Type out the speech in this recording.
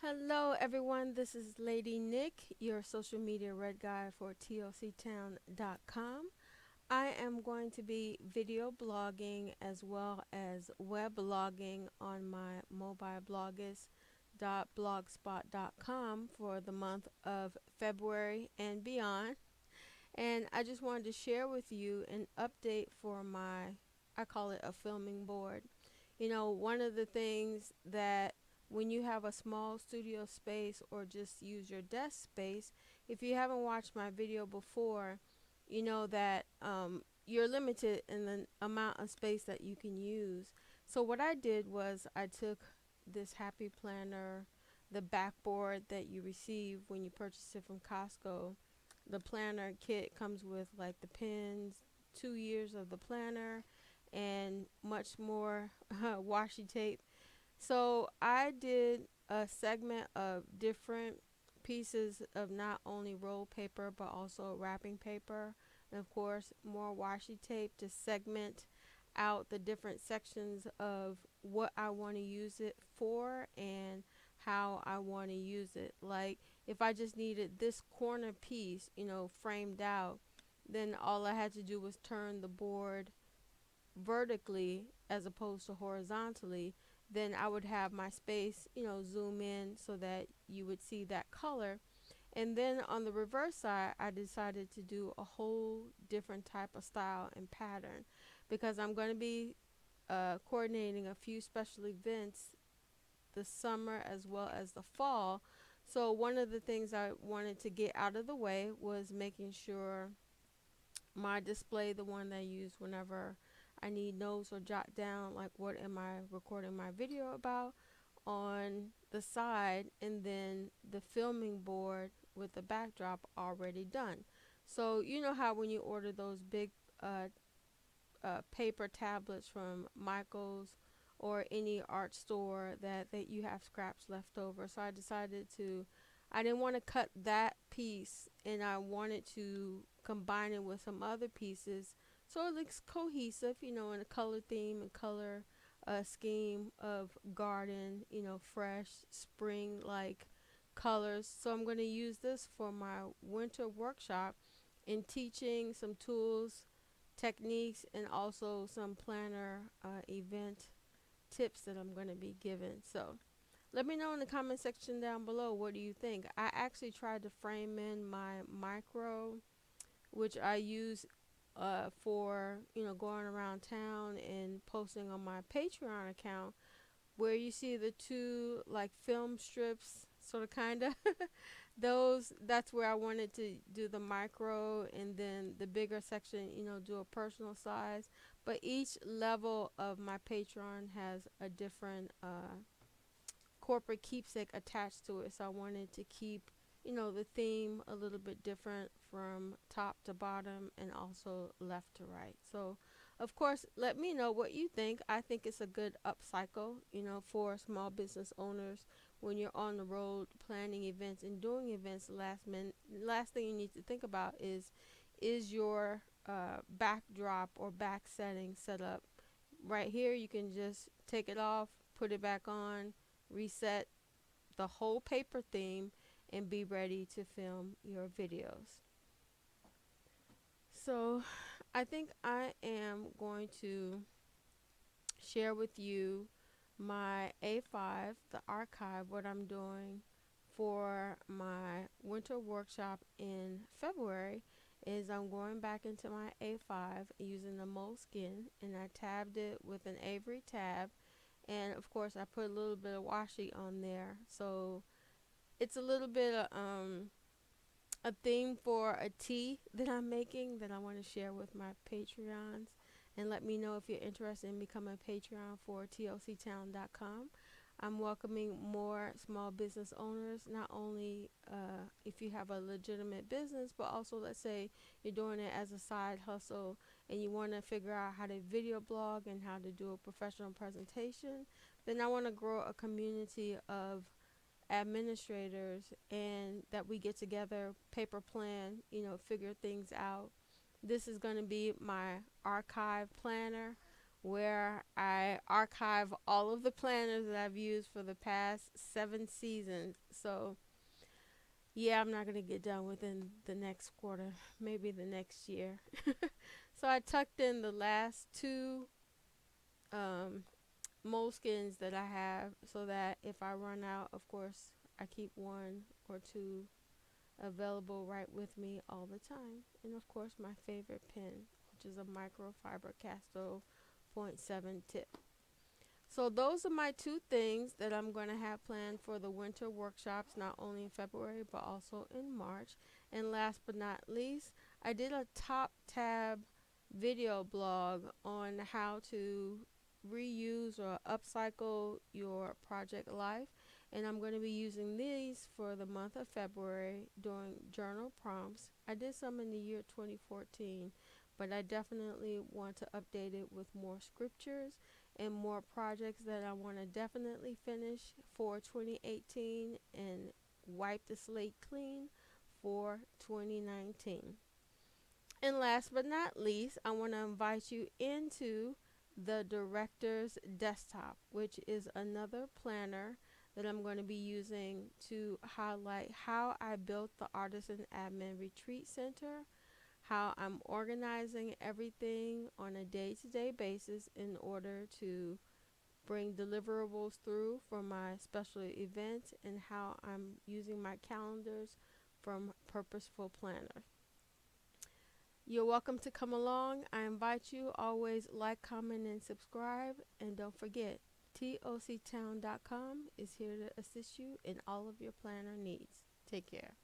Hello, everyone. This is Lady Nick, your social media red guy for TOCtown.com. I am going to be video blogging as well as web blogging on my mobileblogist.blogspot.com for the month of February and beyond. And I just wanted to share with you an update for I call it a filming board. One of the things that when you have a small studio space or just use your desk space, if you haven't watched my video before, you know that you're limited in the amount of space that you can use. So what I did was I took this Happy Planner, the backboard that you receive when you purchase it from Costco. The planner kit comes with like the pins, 2 years of the planner, and much more washi tape. So I did a segment of different pieces of not only roll paper but also wrapping paper, and of course more washi tape to segment out the different sections of what I want to use it for and how I want to use it. Like if I just needed this corner piece, framed out, then all I had to do was turn the board vertically as opposed to horizontally. Then I would have my space, zoom in so that you would see that color. And then on the reverse side, I decided to do a whole different type of style and pattern because I'm going to be coordinating a few special events the summer as well as the fall. So one of the things I wanted to get out of the way was making sure my display, the one that I use whenever I need notes or jot down like what am I recording my video about, on the side, and then the filming board with the backdrop already done. So you know how when you order those big paper tablets from Michael's or any art store that you have scraps left over. So I didn't want to cut that piece, and I wanted to combine it with some other pieces so it looks cohesive, in a color theme and color scheme of garden, fresh spring like colors. So I'm going to use this for my winter workshop in teaching some tools, techniques, and also some planner event tips that I'm going to be giving. So let me know in the comment section down below, what do you think? I actually tried to frame in my micro, which I use for going around town and posting on my Patreon account, where you see the two like film strips, sort of kind of. That's where I wanted to do the micro, and then the bigger section, do a personal size. But each level of my Patreon has a different corporate keepsake attached to it. So I wanted to keep, the theme a little bit different from top to bottom and also left to right. So of course, let me know what you think. I think it's a good upcycle, for small business owners when you're on the road planning events and doing events last thing you need to think about is your backdrop or back setting set up. Right here you can just take it off, put it back on, reset the whole paper theme, and be ready to film your videos. So I think I am going to share with you my A5, the archive, what I'm doing for my winter workshop in February is I'm going back into my A5 using the moleskin, and I tabbed it with an Avery tab, and of course I put a little bit of washi on there, so it's a little bit of a theme for a tea that I'm making that I want to share with my Patreons. And let me know if you're interested in becoming a Patreon for TOCtown.com. I'm welcoming more small business owners, not only if you have a legitimate business, but also let's say you're doing it as a side hustle and you want to figure out how to video blog and how to do a professional presentation. Then I want to grow a community of administrators, and that we get together, paper plan, figure things out. This is going to be my archive planner where I archive all of the planners that I've used for the past 7 seasons. So, yeah, I'm not going to get done within the next quarter, maybe the next year. So, I tucked in the last two um, moleskins that I have so that if I run out, of course, I keep one or two available right with me all the time. And of course, my favorite pen, which is a microfiber Casto point 0.7 tip. So those are my two things that I'm going to have planned for the winter workshops, not only in February but also in March. And last but not least, I did a top tab video blog on how to reuse or upcycle your project life. And I'm going to be using these for the month of February during journal prompts. I did some in the year 2014, but I definitely want to update it with more scriptures and more projects that I want to definitely finish for 2018 and wipe the slate clean for 2019. And last but not least, I want to invite you into the Director's Desktop, which is another planner that I'm going to be using to highlight how I built the Artisan Admin Retreat Center, how I'm organizing everything on a day-to-day basis in order to bring deliverables through for my special events, and how I'm using my calendars from Purposeful Planner. You're welcome to come along. I invite you. Always like, comment, and subscribe. And don't forget, TOCtown.com is here to assist you in all of your planner needs. Take care.